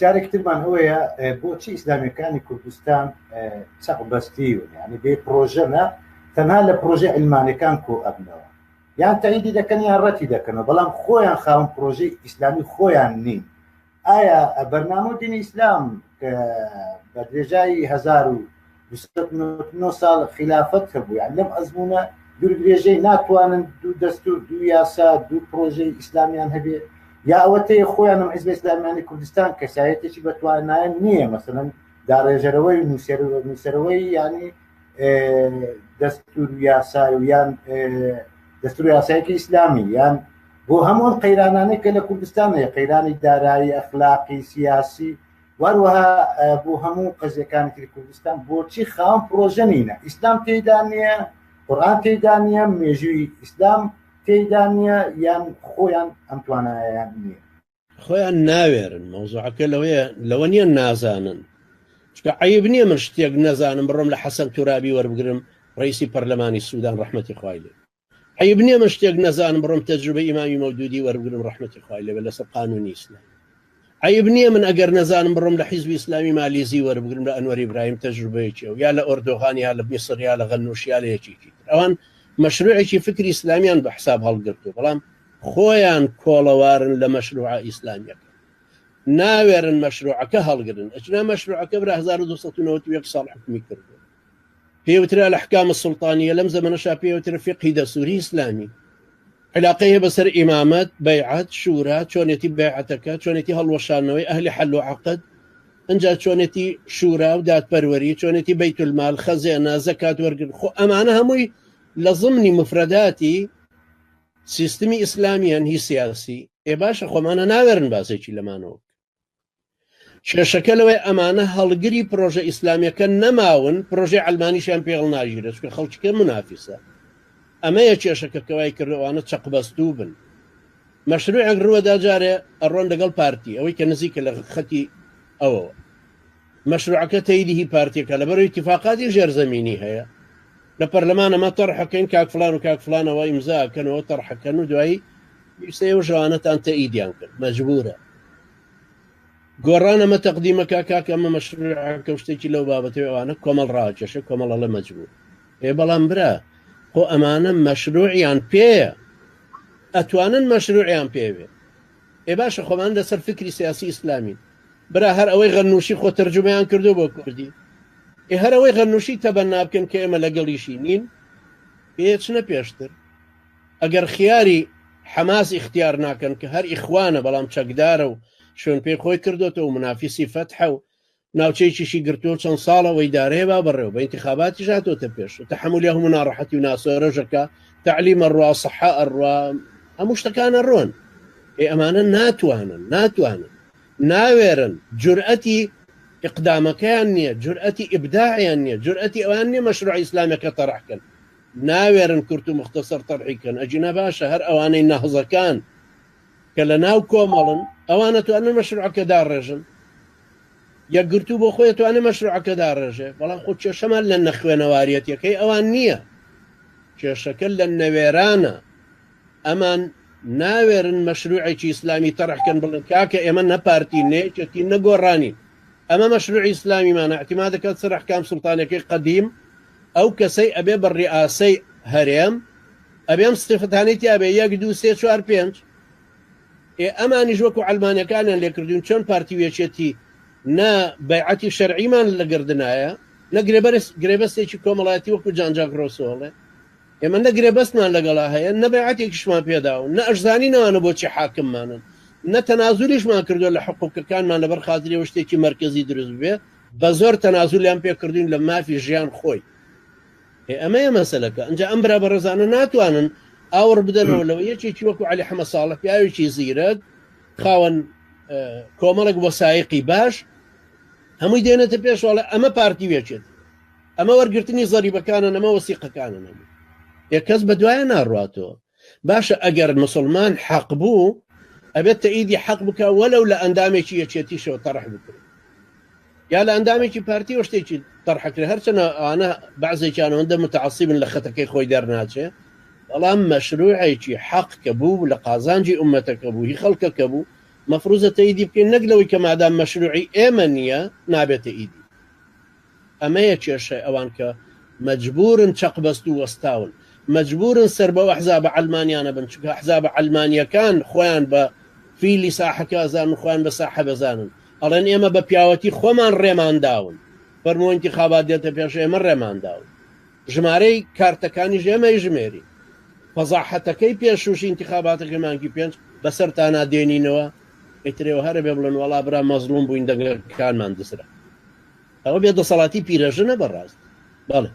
جارێکترمان ئەوەیە بۆچی ئیسلامیەکانی کوردستان چەق بەستیون، یعنی بێ پرۆژەنە تەنها لە پرۆژە علمانەکان کۆ ئەبنەوە، یان تاییدی دەکەن یان ڕەتی دەکەنەوە، بەڵام خۆیان خاوەن پرۆژەی ئیسلامی خۆیان نین. ئایا بەرنامە دینی ئیسلام کە بە درێژایی 1299 ساڵ خلافەت هەبوو، یان لەم ئەزمونە دوور درێژەی ناتوانن دوو دەستور، دوو یاسا، دوو پرۆژەی ئیسلامیان هەبێ، یا ئەوەتەیە خۆیانم حیزب ئیسلامیانی کوردستان کەسایەتێکی بەتوانایان نییە، مەسەڵەن داڕێژەرەوەی نووسەرەوەی ینی دەستور یاسا و یان دەستور یاسایەکی ئیسلامی، یان بۆ هەموو قەیرانانەی کە لە کوردستانەیە، قەیرانی دارایی، ئەخلاقی، سیاسی، وەروەها بۆ هەموو قەزیەکانی تری کوردستان بۆچی خاوەن پرۆژە نینە؟ ئیسلام تێیدا نییە، قورئان تێیدا نییە، مێژووی ئیسلام تێیدا نییە، یان خۆیان ئەم توانایان نییە؟ خۆیان ناوێرن. مەوزوعەکە لەوە نییە نازانن، چکە عەیب نییە من شتێک نەزانم بڕۆم لە حەسەن تورابی وەربگرم، ڕئیسی پەرلەمانی سوودان ڕەحمەتی خوای لێ. عەیب نییە من شتێک نەزانم بڕۆم تەجروبەی ئیمامی مەودودی وەربگرم ڕەحمەتی خوای لێ لەسەر قانونی ئیسلام. عیب نییە من ئەگەر نەزانم بڕۆم لە حیزبی ئیسلامی مالیزی وەربگرم لە ئەنوەر ئیبراهیم تەجروبەیەکی یا لە ئۆردۆغان یا لە میسر یا لە غەنووش یا لە یەکێکی تر. ئەوان مەشروعێکی فکری ئیسلامیان بە حساب هەڵگرتووە، بەڵام خۆیان کۆڵەوارن لە مەشروعە ئیسلامیەکە، ناوێرن مەشروعەکە هەڵگرن. ئەچنا مەشروعەکە برا 1991 ساڵ حکمی کردو، پێوترا لە ئەحکام السوڵتانیە، لەم زەمەنەشا پێوترە فقهی دەستوری ئیسلامی، علاقەیە بەسەر ئیمامەت، بەیعەت، شورا، چۆنێتی بەیعەتەکە، چۆنێتی هەڵوەشانەوەی ئەهلی حەل و عەقد، ئەنجا چۆنێتی شورا و دادپەروەری، چۆنێتی بەیت المال، خەزێنە، زەکات وەرگرت. خۆ ئەمانە هەمووی لە ضمنی مفرداتی سیستمی ئیسلامیان هی سیاسی. باشە خۆمانە ناوێرن باسێکی لەمانەوە. کێشەکە لەوەی ئەمانە هەڵگری پرۆژە ئیسلامیەکە نەماون، پرۆژەی عەلمانیشیان پێڵ ناژیرە، چکە خەڵکیکە منافیسە. ئەمەیە کێشەکە کەوای کردوانە چەقبەستوو بن. مەشروعێک ڕوەدا جارێ ئەڕۆن لەگەڵ پارتی ئەوەی کە نزیکە لە خەتی ئەوەوە، مەشروعەکە تەیدی هی پارتیەکە لەبەرەوەی اتفاقاتی ژێرزەمینی هەیە، لە پەرلەمانەمە تەڕحەکەین، کاک فلان و کاک فلانەوە ئیمزاکەنەوە تەڕحەکەن و دوایی ویستەیە ژەوانەتان تەئیدیان کرد، مەجبورە گۆڕانەمە تەقدیمەکە کاکە ئەمە مەشروعەکە شتێکی لەو بابەتەوە ئەوانە کۆمەڵ ڕاکێشە، کۆمەڵە لە مەجبور. بەڵام برا خۆ ئەمانە مەشروعیان پێیە، ئەتوانن مەشروعیان پێوێ. باشە خۆمان لەسەر فکری سیاسی ئیسلامین. برا هەر ئەوەی غەنووشی خۆ تەرجمەیان کردو بۆ کوردی، هەر ئەوەی غەنووشی تەبەنا بکەن کە ئێمە لەگەڵیشی نین، پێچنە پێشتر. ئەگەر خیاری حەماس اختیار ناکەن کە هەر ئیخوانە بەڵام چەکدارە و شوێن پێی خۆی کردوێتەوە و منافیسی فەتحە و ناوچەیەکیشی گرتووە چەند ساڵەوەی دارەیە با بڕێەوە بە ئینتیخاباتی ژاتۆتە پێش و تەحمولی هەموو ناڕەحەتی و ناسۆرەژەکە، تعلیمە ڕوا، سەحە ئەڕوا، هەموو شتەکانە ڕۆن. ئەمانە ناتوانن ناوێرن، جورئەتی ئیقدامەکەیان نییە، جورئەتی ئیبداعیان نییە، جورئەتی ئەوان نییە مەشروعی ئیسلامیەکە تەڕحکەن، ناوێرن کورت و مختصر تەڕحیکەن. ئەجینە باشە هەر ئەوانەی نەهزەکان کە لە ناو کۆمەڵن ئەوانە توانن مەشروعەکە داڕێژن، یەکگرتوو بۆ خۆی توانێت مەشروعەکە داڕێژێ. بەڵام خۆ کێشەمان لە نەخوێنەواریەتەکەی ئەوان نییە، کێشەکە لە نەوێرانە. ئەمان ناوێرن مەشروعێکی ئیسلامی تەڕحکەن، بڵن کاکە ئێمە نەپارتی نێچەتی نەگۆڕانی، ئەمە مەشروعی ئیسلامیمانە، احتیما دەکات سەر ئەحکام سوڵتانەکەی قەدیم ئەو کەسەی ئەبێ بە ڕیئاسەی هەرێم ئەبێم ستفتانێتی ئەبێ 1 2 3 4 5. ئەمانیش وەکو عەلمانیەکانیان لێکردوون چۆن پارتی وێچێتی نە بەیعەتی شەرعیمان لە گردنایە، نە گرێبەستێکی کۆمەڵایەتی وەکو جانجاک ڕۆسۆڵێ. ئێمە نە گرێبەستمان لەگەڵا هەیە، نە بەیعەتێکیشمان پێداون، نە ئەشزانینەوانە بۆچی حاکممانن، نە تەنازولیشمان کردو لە حقوقەکانمان لەبەر خاتری شتێکی مەرکەزی دروست بێ، بە زۆر تەنازولیان پێکردوین لە مافی ژیان خۆی. ئەمەیە مەسەلەکە. ئەنجا ئەم برا بەڕێزانە ناتوانن ئاوڕ بدەنەوە لەوە یەکێکی وەکو عەلی حەمە ساڵح، پیاوێکی زیرەک، خاوەن کۆمەڵێک وەسایقی باش، هەمووی دێنێتە پێشوەڵە ئەمە پارتی وێچێت، ئەمە وەرگرتنی زەریبەکانن، ئەمە وەسیقەکانن. کەس بە دوایە ناڕاتەوە. باشە ئەگەر مسلمان حەق بوو ئەبێت تەئیدی حەق بکە وەلەو لە ئەندامێکی یەکێتیشەوە تەڕح بکرێت، یا لە ئەندامێکی پارتی و شتێکی تەڕحکرێ. هەرچەنە ئەوانە بەعزێکیانەوەندە متعەسیبن لە خەتەکەی خۆی دەرناچێ، بەڵام مەشروعێکی حەق کە بوو لە قازانجی ئومەتەکە بوو، هی خەڵکەکە بوو، مەفروزە تەیدی بکەین نەک لەوەی کە مادام مەشروعی ئێمە نییە نابێتە ئیدی. ئەمەیە کێشە ئەوان کە مەجبورن چەقبەست و وەستاون، مەجبورن سەر بەوە حزابە ئەلمانیانە بن، چونکە حزابە ئەلمانیەکان خۆیان بە فیلی ساحەکە ئەزانن و خۆیان بە ساحە بەزانن، ئەڵێن ئێمە بە پیاوەتی خۆمان ڕێمانداون، فەرمووی انتخابات دێتە پێش ئێمە ڕێمانداون، ژمارەی کارتەکانی ژێمەی ژمێری فەزاحەتەکەی پێشوشی انتخاباتەکە مانگی 5 بەسەر تا نادێنینەوە ئیترێەوە هەرە بێ بڵن وەڵا برا مەزلوم بووین دەگەکانمان دسرە. ئەوە بێ دەسەڵاتی پیرەژنە بەڕاست. بەڵێ